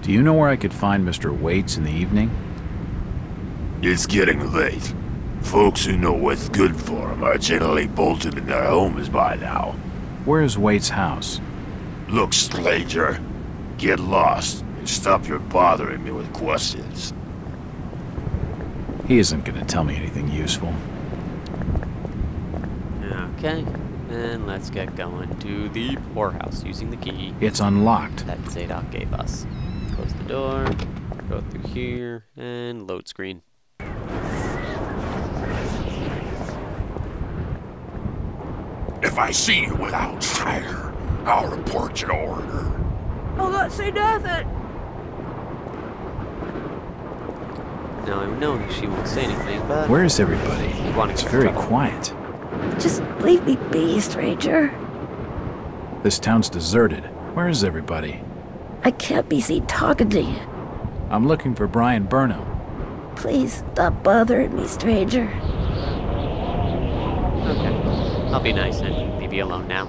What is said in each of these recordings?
Do you know where I could find Mr. Waits in the evening? It's getting late. Folks who know what's good for them are generally bolted in their homes by now. Where's Waits' house? Look, stranger. Get lost and stop your bothering me with questions. He isn't gonna tell me anything useful. Okay, and let's get going to the poorhouse using the key. It's unlocked. That Zadok gave us. Close the door, go through here, and load screen. If I see you with outsider, I'll report you to order. I'll not say nothing. Now I know she won't say anything, but Where's everybody? It's very trouble. quiet. Just leave me be, stranger. This town's deserted. Where is everybody? I can't be seen talking to you. I'm looking for Brian Burnham. Please stop bothering me, stranger. Okay. I'll be nice and leave you alone now.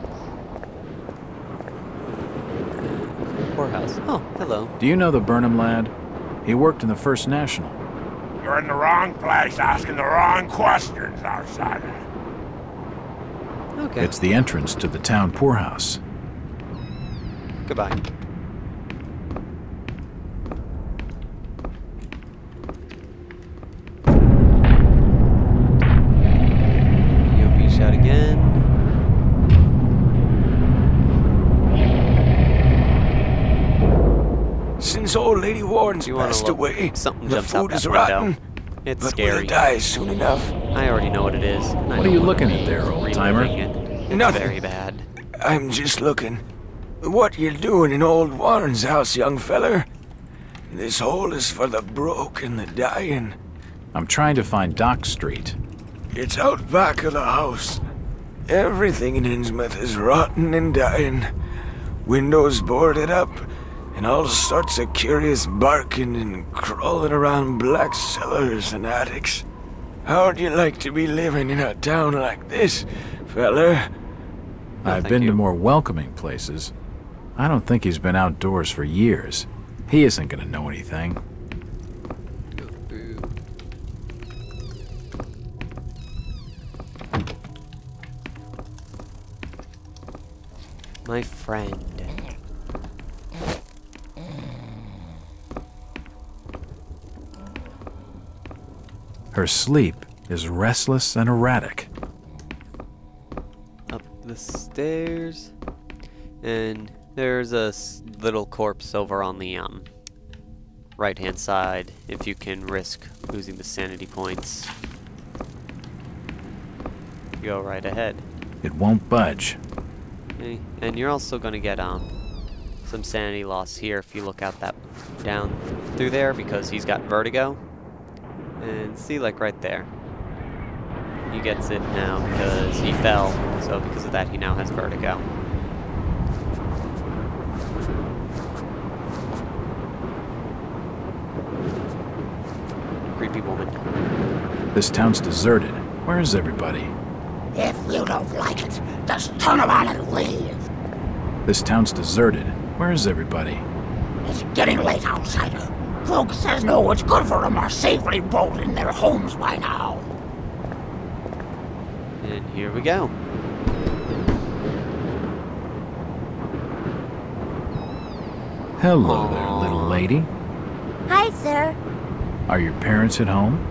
Poorhouse. Oh, hello. Do you know the Burnham lad? He worked in the First National. You're in the wrong place asking the wrong questions, outsider. Okay. It's the entrance to the town poorhouse. Goodbye. POV shot again. Since old Lady Warren's You wanna passed look? away, Something the jumps out food that is window. rotten, It's but scary. we'll die soon enough. I already know what it is. What are you looking at there, old-timer? It's Nothing. very bad. I'm just looking. What you doing in old Warren's house, young feller? This hole is for the broke and the dying. I'm trying to find Dock Street. It's out back of the house. Everything in Innsmouth is rotten and dying. Windows boarded up, and all sorts of curious barking and crawling around black cellars and attics. How'd you like to be living in a town like this, feller? I've thank been you. to more welcoming places. I don't think he's been outdoors for years. He isn't gonna know anything. Go through. My friend. Her sleep is restless and erratic. Up the stairs. And there's a little corpse over on the right hand side if you can risk losing the sanity points. Go right ahead. It won't budge. Okay. And you're also gonna get some sanity loss here if you look out that down through there because he's got vertigo. And see, like right there. He gets it now because he fell, so because of that he now has vertigo. Creepy woman. This town's deserted. Where is everybody? If you don't like it, just turn around and leave. This town's deserted. Where is everybody? It's getting late, outsider. Folks says know what's good for them are safely bolted in their homes by now. And here we go. Hello there, little lady. Hi, sir. Are your parents at home?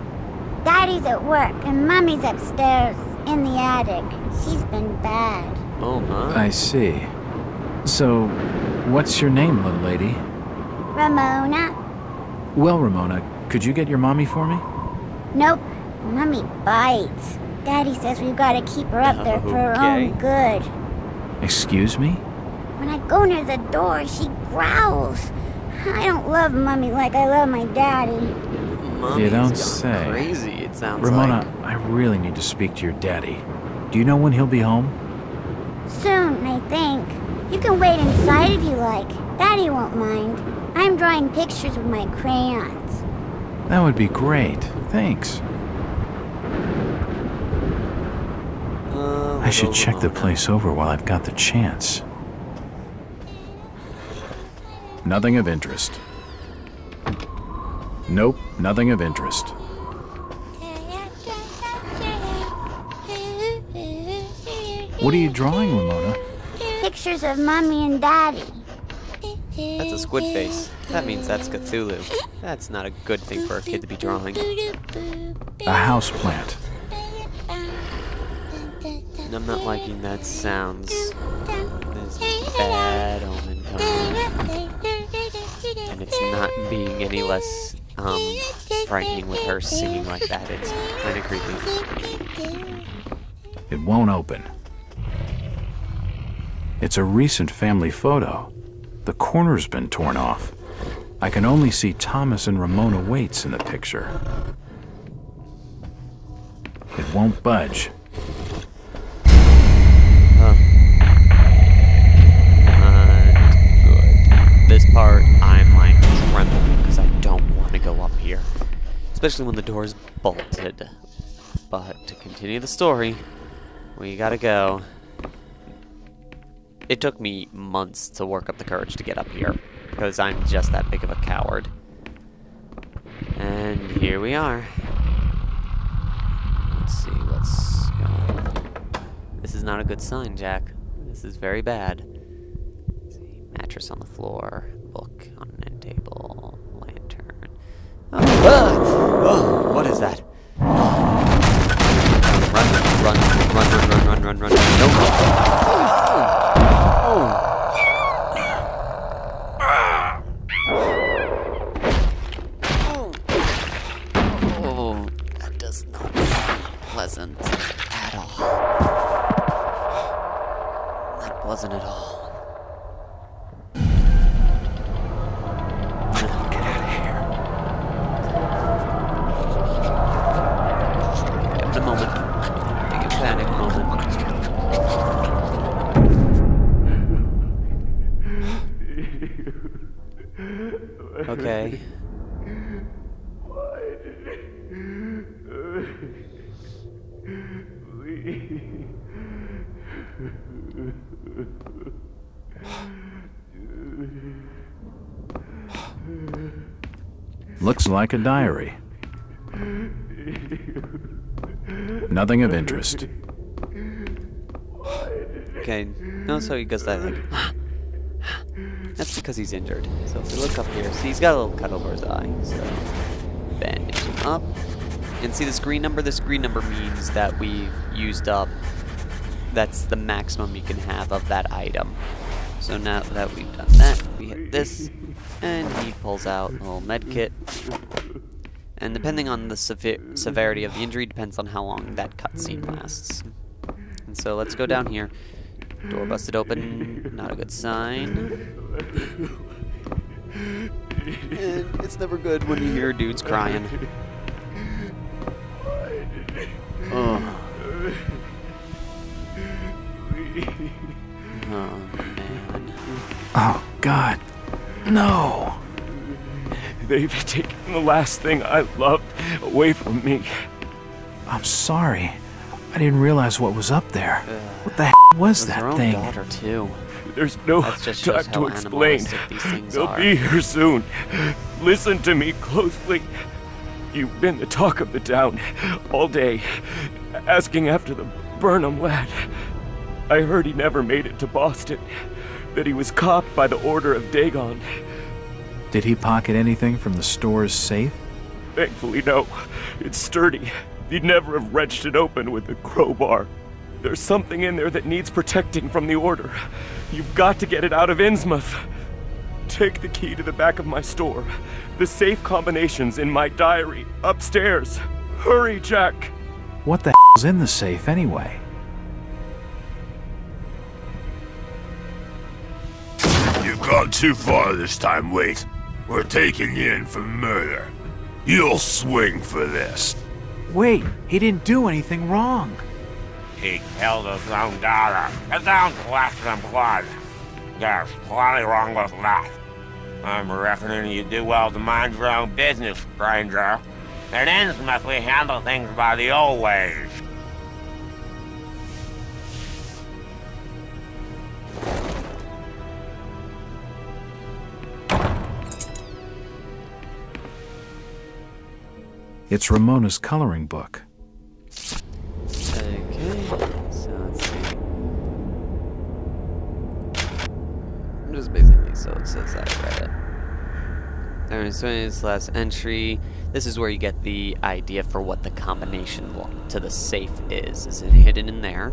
Daddy's at work and Mommy's upstairs in the attic. She's been bad. Oh my. I see. So, what's your name, little lady? Ramona? Well, Ramona, could you get your mommy for me? Nope. Mommy bites. Daddy says we've got to keep her up there for her own good. Excuse me? When I go near the door, she growls. I don't love Mommy like I love my daddy. Mommy's You don't gone say. Crazy, it sounds Ramona, like. I really need to speak to your daddy. Do you know when he'll be home? Soon, I think. You can wait inside if you like. Daddy won't mind. I'm drawing pictures with my crayons. That would be great. Thanks. I should check the place over while I've got the chance. Nothing of interest. Nope, nothing of interest. What are you drawing, Ramona? Pictures of Mommy and Daddy. That's a squid face. That means that's Cthulhu. That's not a good thing for a kid to be drawing. A house plant. And I'm not liking that sounds. There's a bad omen coming. And it's not being any less frightening with her singing like that. It's kind of creepy. It won't open. It's a recent family photo. The corner's been torn off. I can only see Thomas and Ramona Waits in the picture. It won't budge. Not good. This part, I'm like trembling because I don't want to go up here. Especially when the door's bolted. But to continue the story, we gotta go. It took me months to work up the courage to get up here, because I'm just that big of a coward. And here we are. Let's see what's going on. This is not a good sign, Jack. This is very bad. Let's see, mattress on the floor, book on an end table, lantern. Oh, what is that? Run. Nope. Oh, that does not sound pleasant at all. Not pleasant at all. Get out of here. In a moment. Big panic moment. Okay. Looks like a diary. Nothing of interest. Okay, no, so he goes that like, that's because he's injured. So if we look up here, see he's got a little cut over his eye, so bandage him up. And see this green number? This green number means that we've used up, that's the maximum you can have of that item. So now that we've done that, we hit this, and he pulls out a little med kit. And depending on the severity of the injury, depends on how long that cutscene lasts. And so let's go down here. Door busted open, not a good sign. And it's never good when you hear dudes crying. Oh. Oh, man. Oh, God. No. They've taken the last thing I loved away from me. I'm sorry. I didn't realize what was up there. What the was that her own thing? daughter, too. There's no That just shows time how to explain. animalistic these things They'll are. be here soon. Listen to me closely. You've been the talk of the town all day, asking after the Burnham lad. I heard he never made it to Boston, that he was copped by the order of Dagon. Did he pocket anything from the store's safe? Thankfully, no. It's sturdy. He'd never have wrenched it open with a crowbar. There's something in there that needs protecting from the order. You've got to get it out of Innsmouth. Take the key to the back of my store. The safe combinations in my diary upstairs. Hurry, Jack. What the is in the safe anyway? You've gone too far this time, Wait. We're taking you in for murder. You'll swing for this. Wait, he didn't do anything wrong. He killed his own daughter. It's down to flesh and blood. There's plenty wrong with that. I'm reckoning you do well to mind your own business, stranger. In Innsmouth, we handle things by the old ways. It's Ramona's coloring book. Okay, so let's see. Just basically, so it says I read it. Alright, so in this last entry, this is where you get the idea for what the combination to the safe is. Is it hidden in there?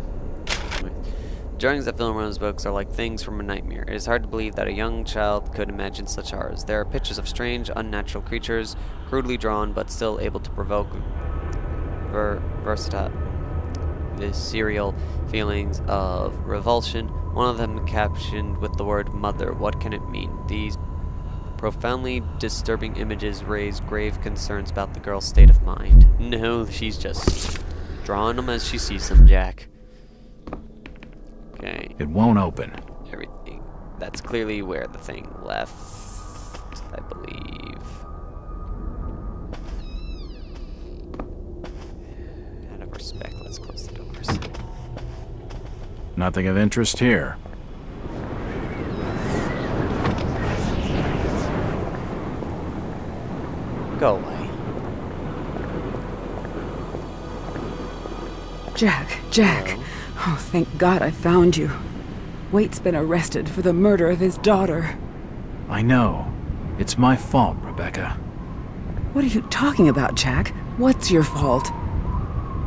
Drawings that fill in Ramona's books are like things from a nightmare. It is hard to believe that a young child could imagine such horrors. There are pictures of strange, unnatural creatures, crudely drawn, but still able to provoke versatile, visceral feelings of revulsion. One of them captioned with the word mother. What can it mean? These profoundly disturbing images raise grave concerns about the girl's state of mind. No, she's just drawing them as she sees them, Jack. Okay. It won't open. Everything. That's clearly where the thing left, I believe. Out of respect, let's close the doors. Nothing of interest here. Go away. Jack. Hello? Oh, thank God I found you. Waite's been arrested for the murder of his daughter. I know. It's my fault, Rebecca. What are you talking about, Jack? What's your fault?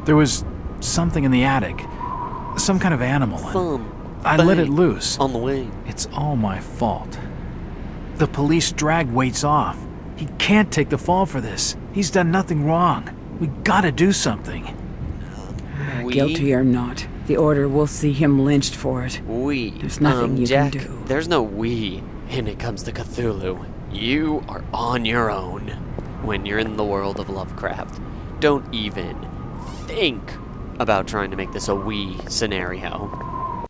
There was something in the attic. Some kind of animal. I let it loose. On the way. It's all my fault. The police dragged Waits off. He can't take the fall for this. He's done nothing wrong. We gotta do something. Guilty or not, the Order will see him lynched for it. There's nothing you Jack, can do. There's no we when it comes to Cthulhu. You are on your own when you're in the world of Lovecraft. Don't even think about trying to make this a we scenario.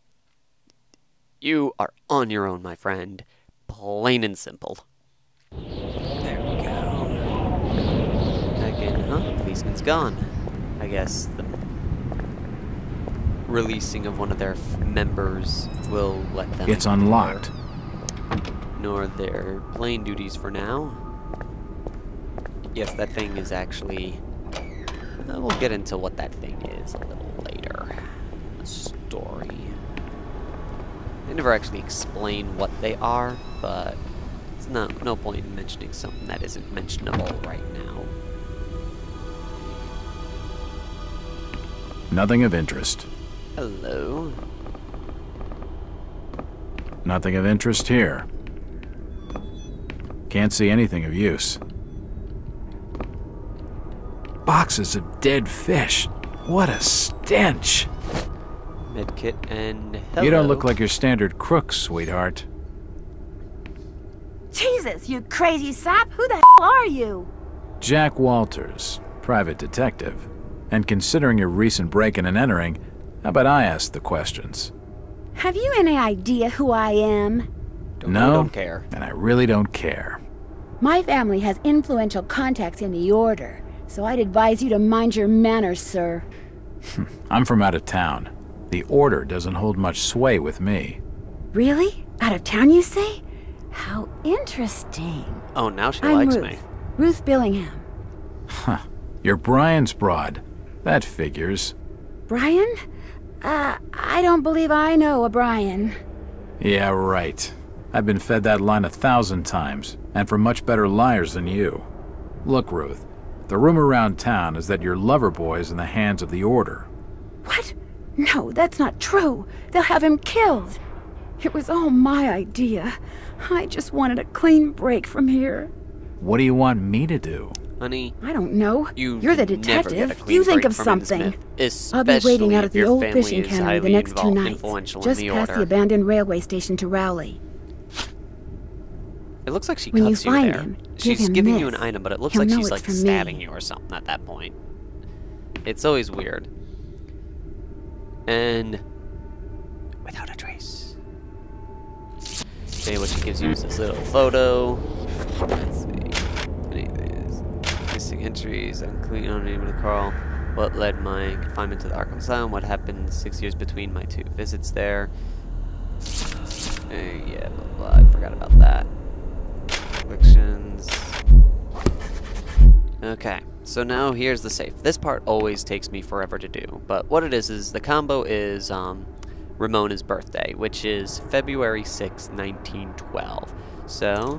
You are on your own, my friend. Plain and simple. There we go. Again, huh? Policeman's gone. I guess the releasing of one of their members will let them. It's unlocked. Ignore their plain duties for now. Yes, that thing is actually. We'll get into what that thing is a little later. The story. They never actually explain what they are, but it's no point in mentioning something that isn't mentionable right now. Nothing of interest. Hello. Nothing of interest here. Can't see anything of use. Boxes of dead fish. What a stench. Medkit and hello. You don't look like your standard crook, sweetheart. Jesus, you crazy sap! Who the hell are you? Jack Walters, private detective. And considering your recent break-in and entering, how about I ask the questions? Have you any idea who I am? Don't care. And I really don't care. My family has influential contacts in the Order, so I'd advise you to mind your manners, sir. I'm from out of town. The Order doesn't hold much sway with me. Really? Out of town, you say? How interesting. Oh, now she I'm likes Ruth. me. Ruth Billingham. Huh. You're Brian's broad. That figures. Brian? I don't believe I know a Brian. Yeah, right. I've been fed that line 1,000 times, and from much better liars than you. Look, Ruth, the rumor around town is that your lover boy is in the hands of the Order. What? No, that's not true. They'll have him killed. It was all my idea. I just wanted a clean break from here. What do you want me to do? Honey, I don't know. You're the can never get a detective. clean You think break of from something. Innsmouth, I'll be waiting out especially at if the your old family fishing is cannery the highly next 2 nights, influential just in the past Order. the abandoned railway station to Rowley. It looks like she When you cuts you find there. him, give She's him giving you this. an item, but it looks He'll like know she's it's like from stabbing me. you or something at that point. It's always weird. And without a trace. Okay, what she gives you is this little photo. Let's see. Any of these missing entries, unclean, unable to crawl. What led my confinement to the Arkham Asylum? What happened 6 years between my 2 visits there? Yeah, blah, blah, I forgot about that. Afflictions. Okay, So now here's the safe. This part always takes me forever to do, but what it is the combo is Ramona's birthday, which is February 6, 1912. So,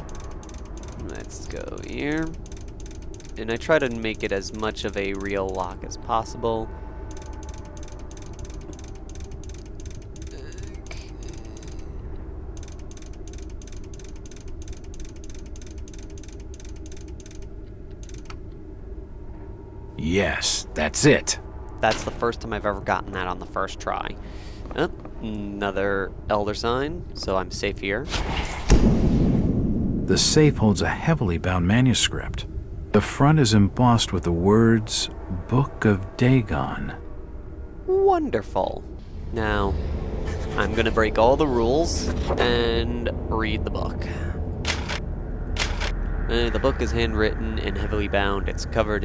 let's go here. And I try to make it as much of a real lock as possible. Yes, that's it. That's the first time I've ever gotten that on the first try. Oh, another elder sign, so I'm safe here. The safe holds a heavily bound manuscript. The front is embossed with the words, Book of Dagon. Wonderful. Now, I'm gonna break all the rules and read the book. The book is handwritten and heavily bound. Its cover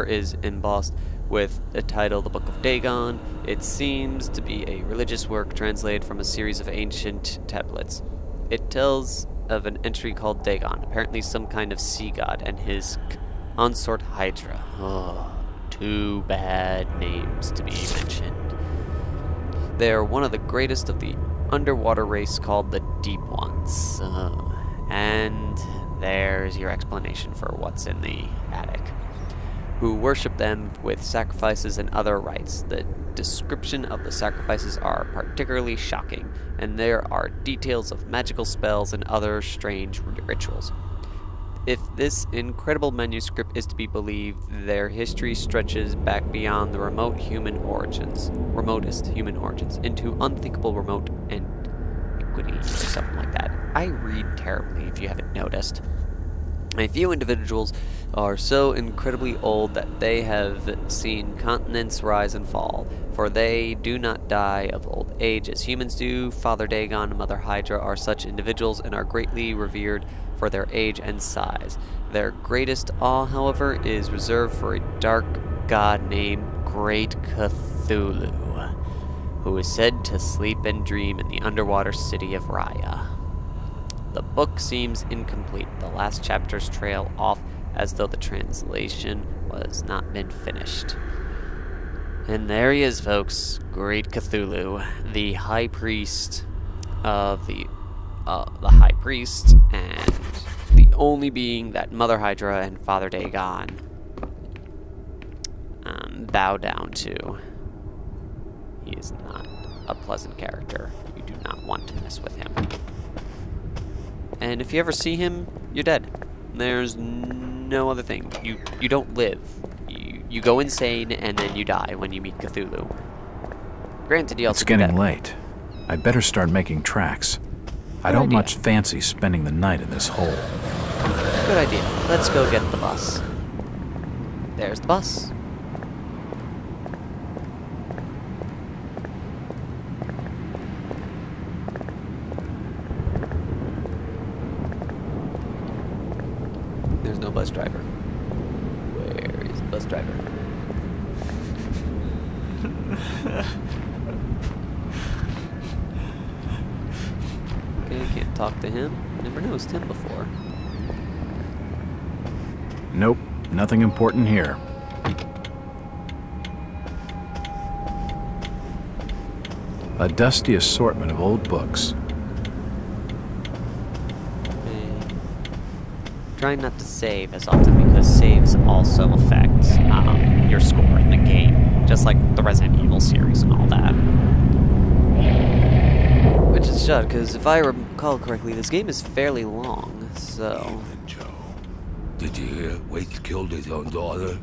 is embossed with the title, The Book of Dagon. It seems to be a religious work translated from a series of ancient tablets. It tells of an entry called Dagon, apparently some kind of sea god, and his consort Hydra. Oh, two bad names to be mentioned. They are one of the greatest of the underwater race called the Deep Ones. And there's your explanation for what's in the attic. Who worship them with sacrifices and other rites. The description of the sacrifices are particularly shocking, and there are details of magical spells and other strange rituals. If this incredible manuscript is to be believed, their history stretches back beyond the remotest human origins, into unthinkable remote antiquity, or something like that. I read terribly, if you haven't noticed. A few individuals are so incredibly old that they have seen continents rise and fall, for they do not die of old age as humans do. Father Dagon and Mother Hydra are such individuals and are greatly revered for their age and size. Their greatest awe, however, is reserved for a dark god named Great Cthulhu, who is said to sleep and dream in the underwater city of Raya. The book seems incomplete. The last chapters trail off as though the translation was not been finished. And there he is, folks. Great Cthulhu, the high priest of the high priest, and the only being that Mother Hydra and Father Dagon bow down to. He is not a pleasant character. You do not want to mess with him. And if you ever see him, you're dead. There's no other thing. You don't live. You go insane and then you die when you meet Cthulhu. Granted, you also It's getting late. I'd better start making tracks. I don't much fancy spending the night in this hole. Good idea. Let's go get the bus. There's the bus. There's no bus driver. Where is the bus driver? Okay, can't talk to him. Never noticed him before. Nope, nothing important here. A dusty assortment of old books. Try not to save as often because saves also affect your score in the game, just like the Resident Evil series and all that. Which is sad, because if I recall correctly, this game is fairly long, so... Joe, did you hear? Waits killed his own daughter?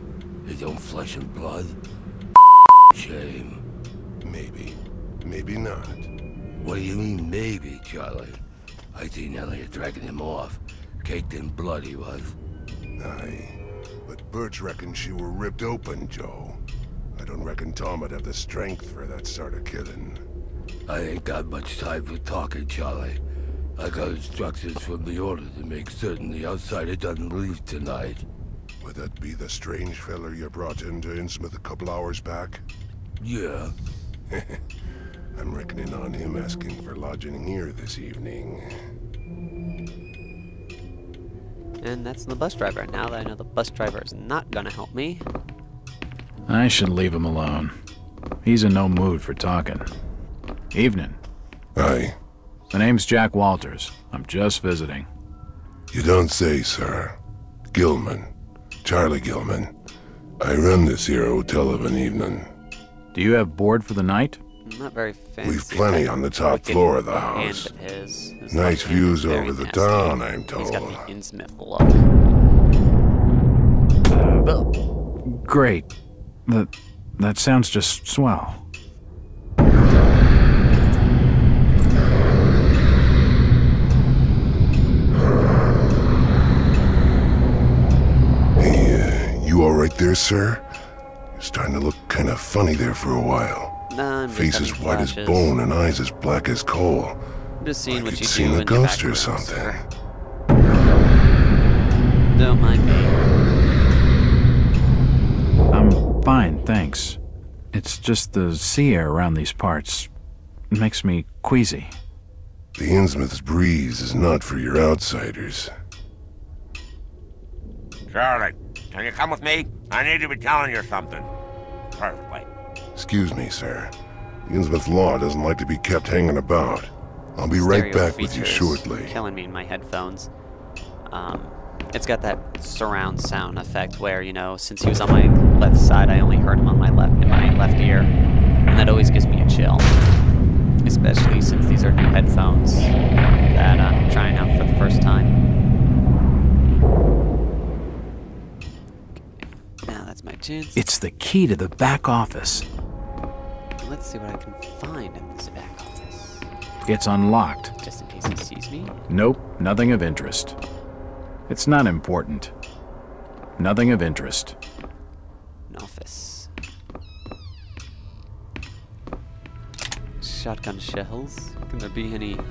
His own flesh and blood? Shame. Maybe. Maybe not. What do you mean, maybe, Charlie? I seen Elliot dragging him off. Caked in blood he was. Aye. But Birch reckons she were ripped open, Joe. I don't reckon Tom would have the strength for that sort of killing. I ain't got much time for talking, Charlie. I got instructions from the order to make certain the outsider doesn't leave tonight. Would that be the strange feller you brought into Innsmouth a couple hours back? Yeah. I'm reckoning on him asking for lodging here this evening. And that's the bus driver. Now that I know the bus driver is not gonna help me. I should leave him alone. He's in no mood for talking. Evening. Aye. The name's Jack Walters. I'm just visiting. You don't say, sir. Gilman. Charlie Gilman. I run this here hotel of an evening. Do you have board for the night? Not very fancy. We've plenty on the top floor of the house. His Nice views over the nasty. town, I'm told. He's got the Innsmouth look. Great. That sounds just swell. Hey, you alright there, sir? You're starting to look kind of funny there for a while. Nah, I'm Face just as having white as flashes. bone and eyes as black as coal. I'm just seeing Like what you'd you seen do a in your ghost back or room, something. sir. Don't mind me. I'm fine, thanks. It's just the sea air around these parts. It makes me queasy. The Innsmouth's breeze is not for your outsiders. Charlie, can you come with me? I need to be telling you something. Perfectly. Excuse me, sir. The Innsmouth law doesn't like to be kept hanging about. I'll be right Stereo back with you features shortly. Killing me in my headphones. It's got that surround sound effect where, you know, since he was on my left side, I only heard him on my left ear, and that always gives me a chill. Especially since these are new headphones that I'm trying out for the first time. Now that's my chance. It's the key to the back office. Let's see what I can find in this back office. It's unlocked. Just in case he sees me. Nope, nothing of interest. It's not important. Nothing of interest. An office. Shotgun shells. Can there be any? No.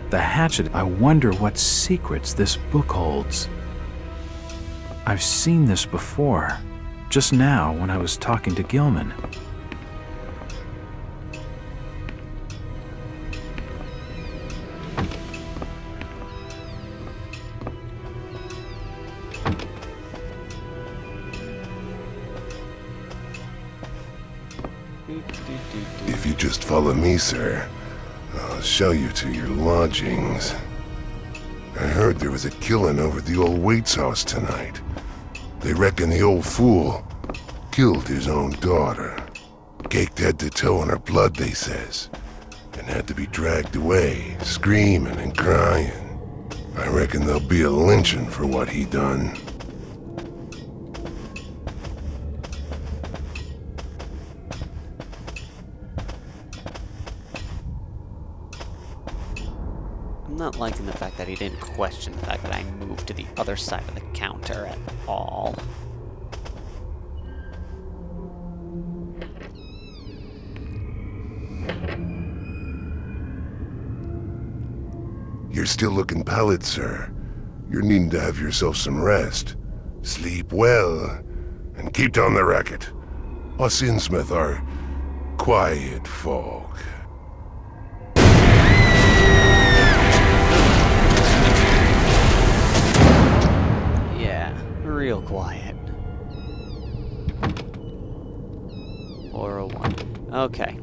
The hatchet. I wonder what secrets this book holds. I've seen this before. Just now when I was talking to Gilman. If you just follow me, sir, I'll show you to your lodgings. I heard there was a killing over at the old Waits house tonight. They reckon the old fool killed his own daughter. Caked head to toe in her blood, they says, and had to be dragged away, screaming and crying. I reckon there'll be a lynching for what he done. I'm not liking the fact that he didn't question the fact that I moved to the other side of the counter at all. You're still looking pallid, sir. You're needing to have yourself some rest. Sleep well, and keep down the racket. Us Innsmouth are quiet folk. Yeah, real quiet. 401. Okay.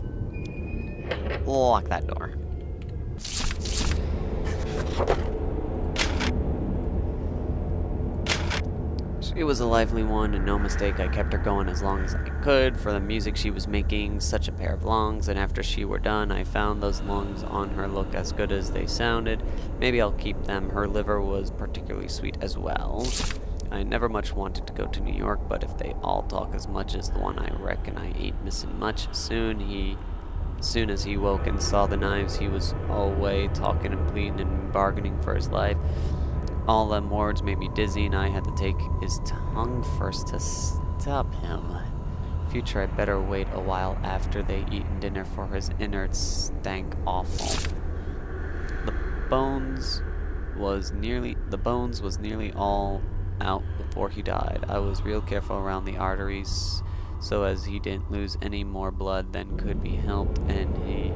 Lock that door. She was a lively one, and no mistake, I kept her going as long as I could for the music she was making, such a pair of lungs, and after she were done, I found those lungs on her look as good as they sounded. Maybe I'll keep them. Her liver was particularly sweet as well. I never much wanted to go to New York, but if they all talk as much as the one, I reckon I ain't missing much. Soon as he woke and saw the knives, he was away talking and pleading and bargaining for his life. All them words made me dizzy, and I had to take his tongue first to stop him. Future, I'd better wait a while after they eaten dinner, for his innards stank awful. The bones was nearly all out before he died. I was real careful around the arteries, so as he didn't lose any more blood than could be helped, and he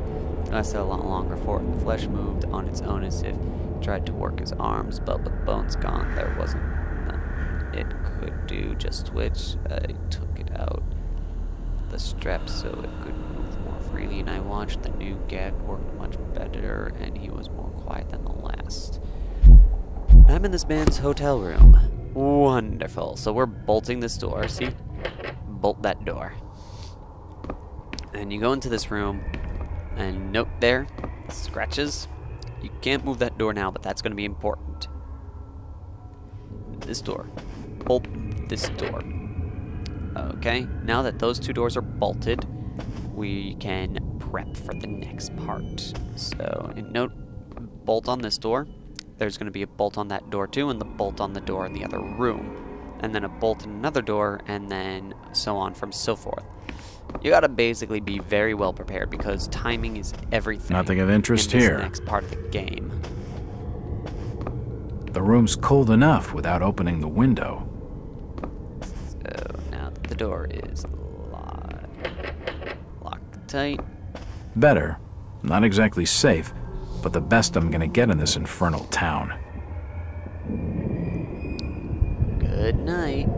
lasted a lot longer, for the flesh moved on its own as if Tried to work his arms, but with bones gone, there wasn't nothing it could do. Just twitch. I took it out the strap so it could move more freely, and I watched the new gag work much better, and he was more quiet than the last. I'm in this man's hotel room. Wonderful. So we're bolting this door. See? Bolt that door. And you go into this room, and note there, scratches. You can't move that door now, but that's going to be important. This door. Bolt this door. Okay, now that those two doors are bolted, we can prep for the next part. So, note, bolt on this door. There's going to be a bolt on that door too, and the bolt on the door in the other room. And then a bolt in another door, and then so on from so forth. You gotta basically be very well prepared because timing is everything. Nothing of interest in this here. Next part of the game. The room's cold enough without opening the window. So now that the door is locked tight. Better. Not exactly safe, but the best I'm gonna get in this infernal town. Good night.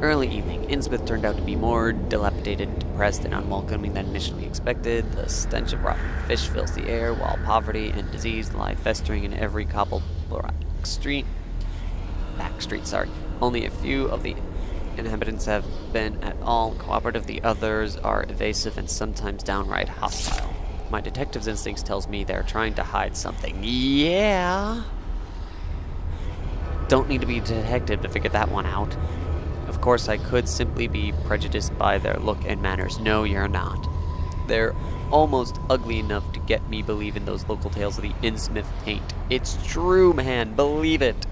Early evening. Innsmouth turned out to be more dilapidated, depressed, and unwelcoming than initially expected. The stench of rotten fish fills the air, while poverty and disease lie festering in every cobbled back street. Only a few of the inhabitants have been at all cooperative. The others are evasive and sometimes downright hostile. My detective's instincts tells me they're trying to hide something. Yeah. Don't need to be a detective to figure that one out. Of course, I could simply be prejudiced by their look and manners. No, you're not. They're almost ugly enough to get me believe in those local tales of the Innsmouth taint. It's true, man. Believe it.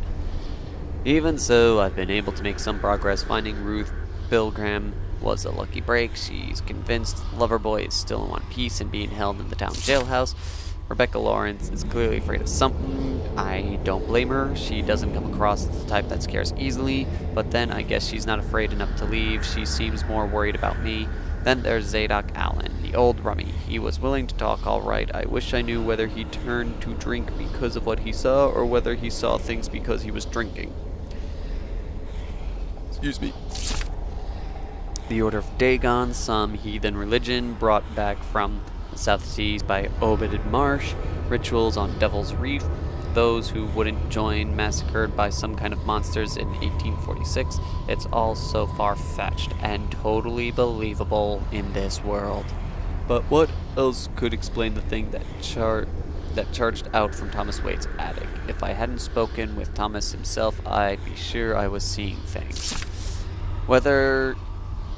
Even so, I've been able to make some progress. Finding Ruth Pilgrim was a lucky break. She's convinced Loverboy is still in one piece and being held in the town jailhouse. Rebecca Lawrence is clearly afraid of something. I don't blame her. She doesn't come across as the type that scares easily, but then I guess she's not afraid enough to leave. She seems more worried about me. Then there's Zadok Allen, the old rummy. He was willing to talk all right. I wish I knew whether he turned to drink because of what he saw or whether he saw things because he was drinking. Excuse me. The Order of Dagon, some heathen religion brought back from the South Seas by Obed Marsh, rituals on Devil's Reef, those who wouldn't join massacred by some kind of monsters in 1846. It's all so far-fetched and totally believable in this world. But what else could explain the thing that charged out from Thomas Waite's attic? If I hadn't spoken with Thomas himself, I'd be sure I was seeing things.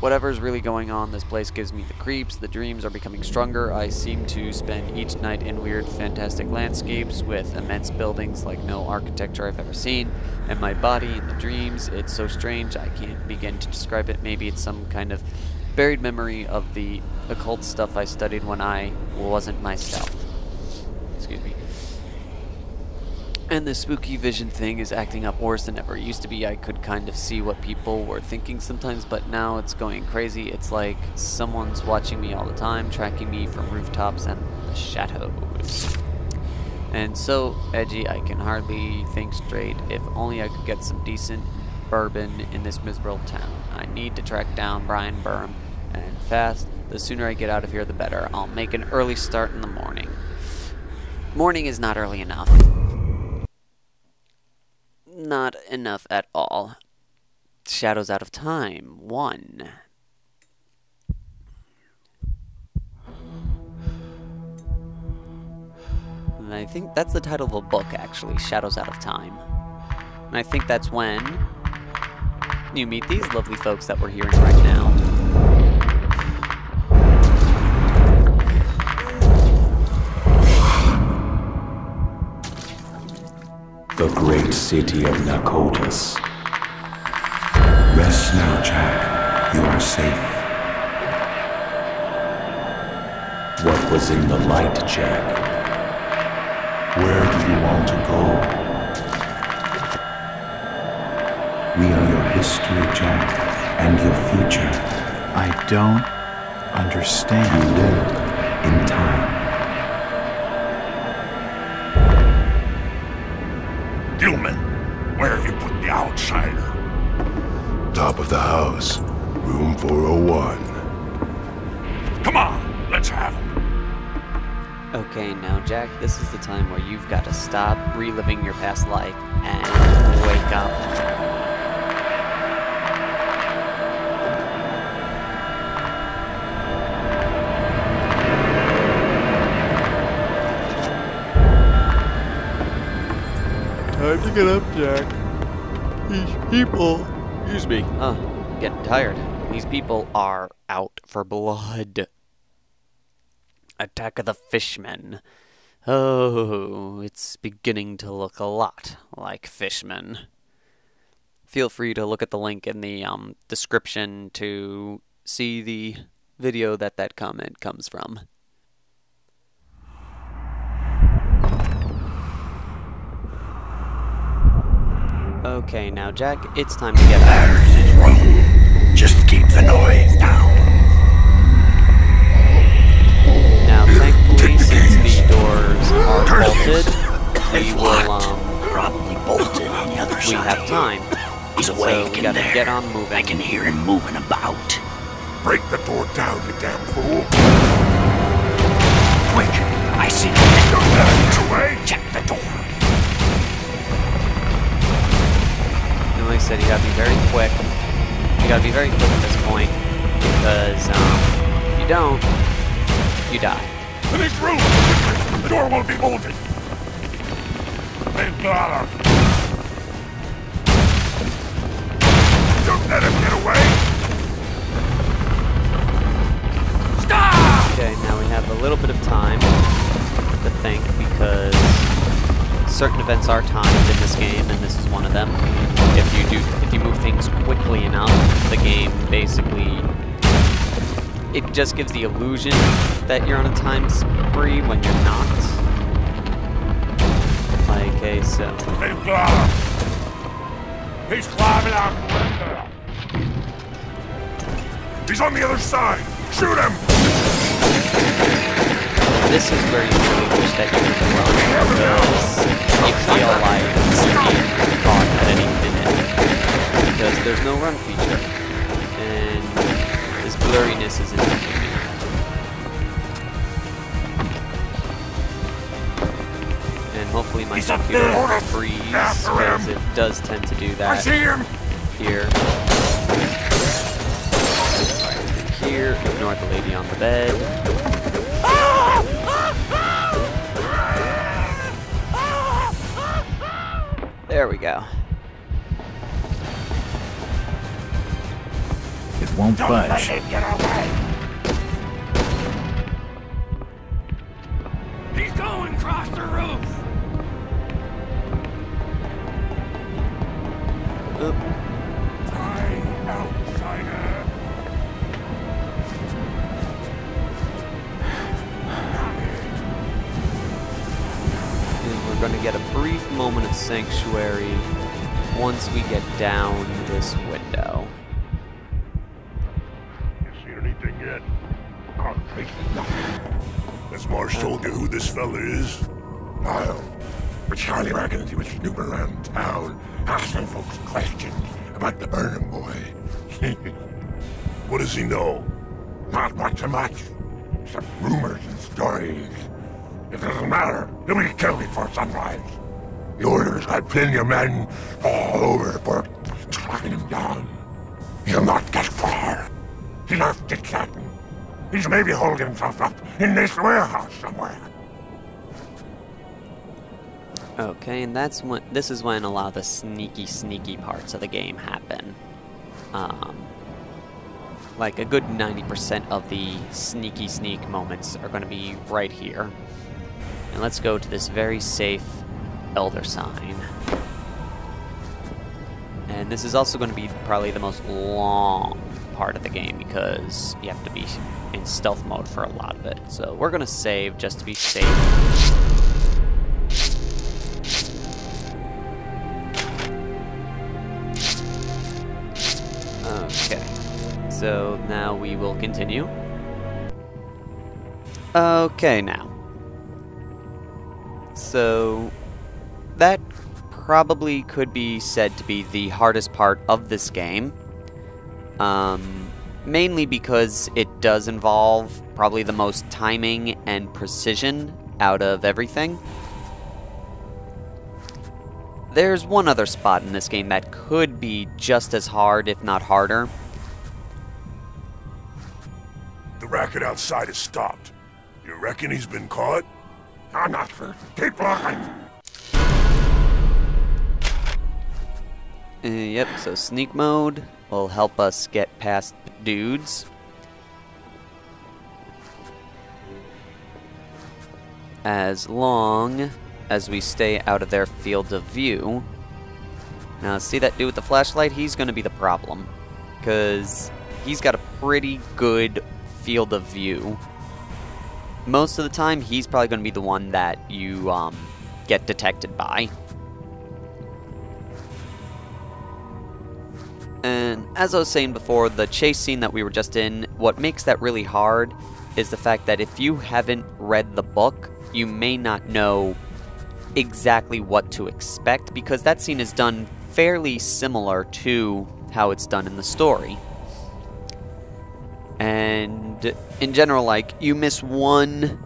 Whatever's really going on, this place gives me the creeps. The dreams are becoming stronger. I seem to spend each night in weird, fantastic landscapes with immense buildings like no architecture I've ever seen. And my body in the dreams, it's so strange I can't begin to describe it. Maybe it's some kind of buried memory of the occult stuff I studied when I wasn't myself. Excuse me. And the spooky vision thing is acting up worse than ever. It used to be I could kind of see what people were thinking sometimes, but now it's going crazy. It's like someone's watching me all the time, tracking me from rooftops and the shadows. And so edgy I can hardly think straight. If only I could get some decent bourbon in this miserable town. I need to track down Brian Burham, and fast. The sooner I get out of here, the better. I'll make an early start in the morning. Morning is not early enough. Not enough at all. Shadows Out of Time 1. And I think that's the title of a book, actually, Shadows Out of Time. And I think that's when you meet these lovely folks that we're hearing right now. The great city of Nakotas. Rest now, Jack. You are safe. What was in the light, Jack? Where do you want to go? We are your history, Jack, and your future. I don't understand. You will, in time. Gilman, where have you put the outsider? Top of the house. Room 401. Come on, let's have him. Okay, now Jack, this is the time where you've got to stop reliving your past life and wake up. Time to get up, Jack. These people... Excuse me. Getting tired. These people are out for blood. Attack of the Fishmen. Oh, it's beginning to look a lot like Fishmen. Feel free to look at the link in the description to see the video that comment comes from. Okay, now Jack, it's time to get out. There's his room. Just keep the noise down. Now, thankfully, since the doors are bolted, we will, probably bolted on the other we side. have time. He's So awake we in gotta there. get on moving. I can hear him moving about. Break the door down, you damn fool. Quick, I see the Don't let him get away. Check the door. And like I said, you gotta be very quick. You gotta be very quick at this point, because, if you don't, you die. In this room! The door won't be bolted. Thank God. Don't let him get away. Stop! Okay, now we have a little bit of time to think, because certain events are timed in this game, and this is one of them. If you move things quickly enough, the game basically, it just gives the illusion that you're on a time spree when you're not. Okay, so They got him. He's climbing out the window. He's on the other side. Shoot him! this is where you really wish that you could run, because you feel like you're being caught at any minute, because there's no run feature, and this blurriness isn't helping me. And hopefully my computer won't freeze, because it does tend to do that. I see him! Here. Here, ignore the lady on the bed. There we go. It won't budge. He's going across the roof! Die, outsider! And we're going to get a brief moment of sanctuary once we get down this window. You seen anything yet? Has Marsh told you who this fella is? No. But Charlie reckons he was snooping around town, asking folks questions about the Burnham boy. What does he know? Not much. Some rumors and stories. It doesn't matter. He'll be killed before sunrise. The Order's got plenty of men all over for tracking him down. He'll not get far. He left it certain. He's maybe holding himself up in this warehouse somewhere. Okay, and this is when a lot of the sneaky parts of the game happen. Like a good 90% of the sneak moments are going to be right here. And let's go to this very safe Elder Sign. And this is also going to be probably the most long part of the game, because you have to be in stealth mode for a lot of it. So we're going to save just to be safe. Okay, so now we will continue. Okay, now. So, that probably could be said to be the hardest part of this game. Mainly because it does involve probably the most timing and precision out of everything. There's one other spot in this game that could be just as hard, if not harder. The racket outside has stopped. You reckon he's been caught? I'm not sure. Keep looking. Yep, so sneak mode will help us get past dudes. As long as we stay out of their field of view. Now, see that dude with the flashlight? He's going to be the problem. Because he's got a pretty good field of view. Most of the time, he's probably going to be the one that you get detected by. And as I was saying before, the chase scene that we were just in, what makes that really hard is the fact that if you haven't read the book, you may not know exactly what to expect, because that scene is done fairly similar to how it's done in the story. And in general, like, you miss one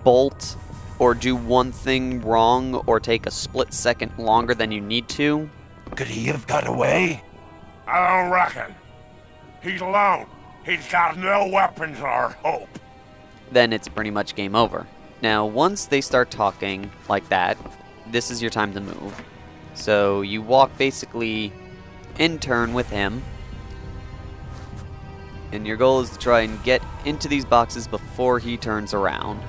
bolt or do one thing wrong or take a split second longer than you need to. Could he have got away? I don't reckon. He's alone. He's got no weapons or hope. Then it's pretty much game over. Now, once they start talking like that, this is your time to move. So you walk basically in turn with him. And your goal is to try and get into these boxes before he turns around.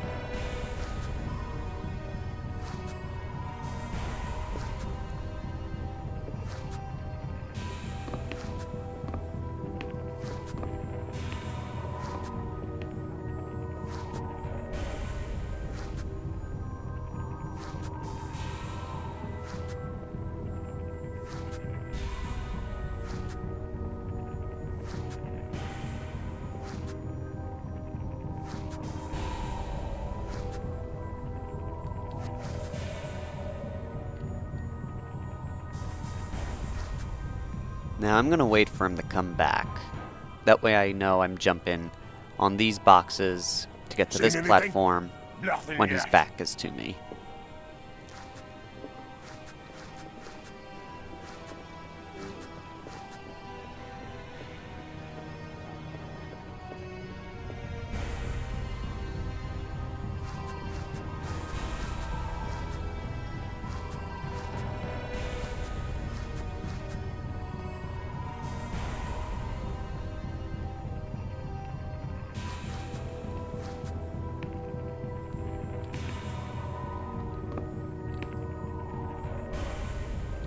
Now I'm gonna wait for him to come back. That way I know I'm jumping on these boxes to get to this platform when his back is to me.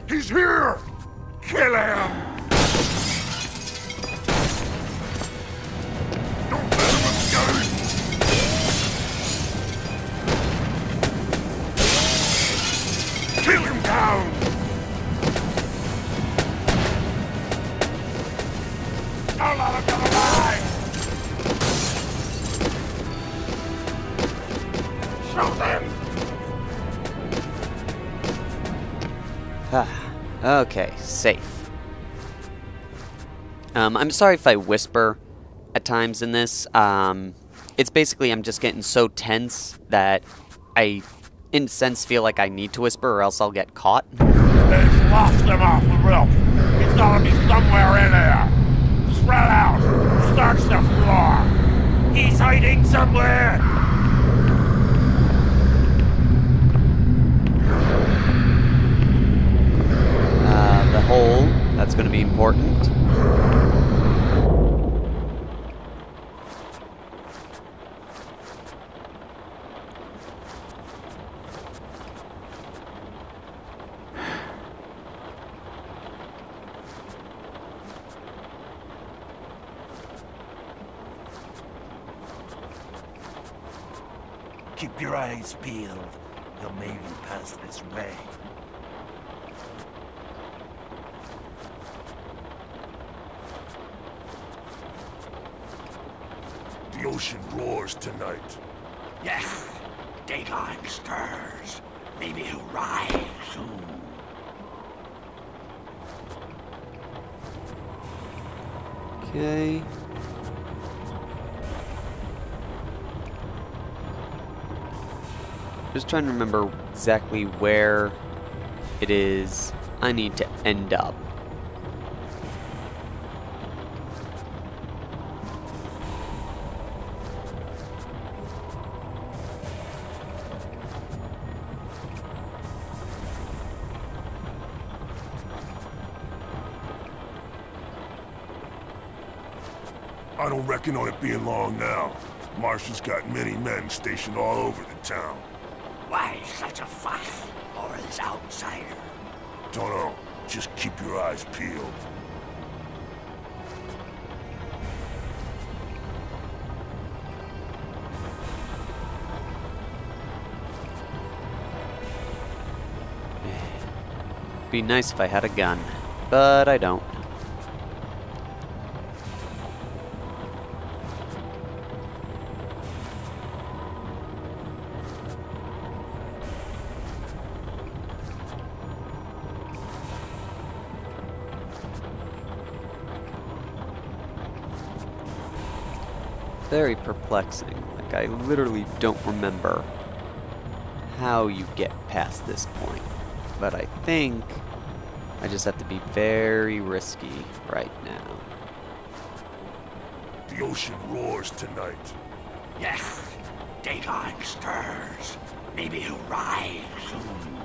He's here! Kill him! Don't let him escape! Kill him down! Don't let him get away! Shoot them! Okay, safe. I'm sorry if I whisper at times in this. It's basically I'm just getting so tense that I, in a sense, feel like I need to whisper or else I'll get caught. They've lost him off the roof. He's gotta be somewhere in there. Spread out. Search the floor. He's hiding somewhere. The hole, that's going to be important. Keep your eyes peeled. They'll maybe pass this way. The ocean roars tonight. Yeah, daytime stirs. Maybe he'll rise soon. Okay. Just trying to remember exactly where it is I need to end up. I don't reckon on it being long now. Marshall's got many men stationed all over the town. Why such a fuss over this outsider? Don't know. Just keep your eyes peeled. Be nice if I had a gun, but I don't. Very perplexing. Like, I literally don't remember how you get past this point. But I think I just have to be very risky right now. The ocean roars tonight. Yeah, daytime stirs. Maybe he'll rise soon.